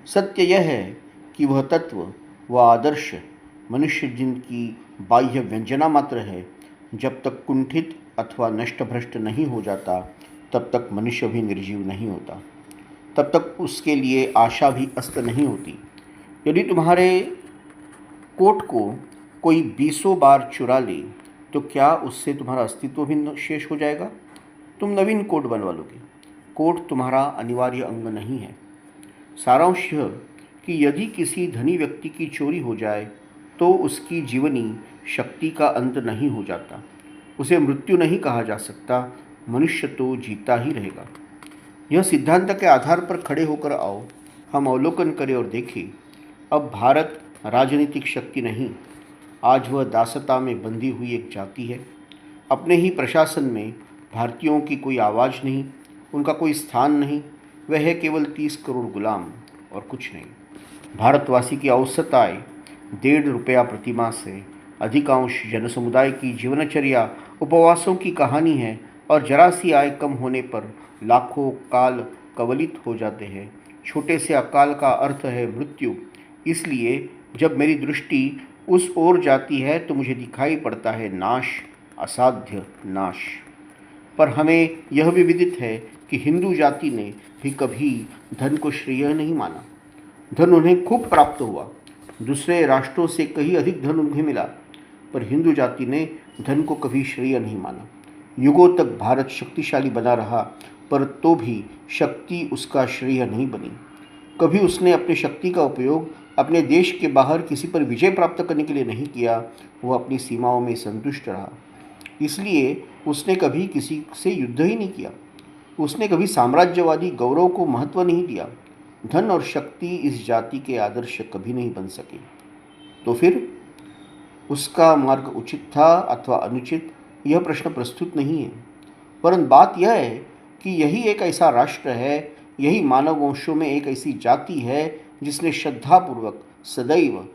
सत्य यह है कि वह तत्व, वह आदर्श मनुष्य जिनकी बाह्य व्यंजना मात्र है, जब तक कुंठित अथवा नष्टभ्रष्ट नहीं हो जाता, तब तक मनुष्य भी निर्जीव नहीं होता, तब तक उसके लिए आशा भी अस्त नहीं होती। यदि तुम्हारे कोट को कोई बीसों बार चुरा ले, तो क्या उससे तुम्हारा अस्तित्व भी शेष हो जाएगा? तुम नवीन कोट बनवा लोगे। कोट तुम्हारा अनिवार्य अंग नहीं है। सारांश यह कि यदि किसी धनी व्यक्ति की चोरी हो जाए, तो उसकी जीवनी शक्ति का अंत नहीं हो जाता। उसे मृत्यु नहीं कहा जा सकता, मनुष्य तो जीता ही रहेगा। यह सिद्धांत के आधार पर खड़े होकर आओ, हम अवलोकन करें और देखें। अब भारत राजनीतिक शक्ति नहीं, आज वह दासता में बंधी हुई एक जाति है। अपने ही प्रशासन में भारतीयों की कोई आवाज़ नहीं, उनका कोई स्थान नहीं। वह है केवल 30 करोड़ गुलाम और कुछ नहीं। भारतवासी की औसत आय 1.5 रुपया प्रतिमाह से अधिकांश जनसमुदाय की जीवनचर्या उपवासों की कहानी है, और जरा सी आय कम होने पर लाखों काल कवलित हो जाते हैं। छोटे से अकाल का अर्थ है मृत्यु। इसलिए जब मेरी दृष्टि उस ओर जाती है, तो मुझे दिखाई पड़ता है नाश, असाध्य नाश। पर हमें यह भी विदित है कि हिंदू जाति ने भी कभी धन को श्रेय नहीं माना। धन उन्हें खूब प्राप्त हुआ, दूसरे राष्ट्रों से कहीं अधिक धन उन्हें मिला, पर हिंदू जाति ने धन को कभी श्रेय नहीं माना। युगों तक भारत शक्तिशाली बना रहा, पर तो भी शक्ति उसका श्रेय नहीं बनी। कभी उसने अपनी शक्ति का उपयोग अपने देश के बाहर किसी पर विजय प्राप्त करने के लिए नहीं किया। वह अपनी सीमाओं में संतुष्ट रहा। इसलिए उसने कभी किसी से युद्ध ही नहीं किया। उसने कभी साम्राज्यवादी गौरव को महत्व नहीं दिया। धन और शक्ति इस जाति के आदर्श कभी नहीं बन सके। तो फिर उसका मार्ग उचित था अथवा अनुचित, यह प्रश्न प्रस्तुत नहीं है। परंतु बात यह है कि यही एक ऐसा राष्ट्र है, यही मानव वंशों में एक ऐसी जाति है जिसने श्रद्धापूर्वक सदैव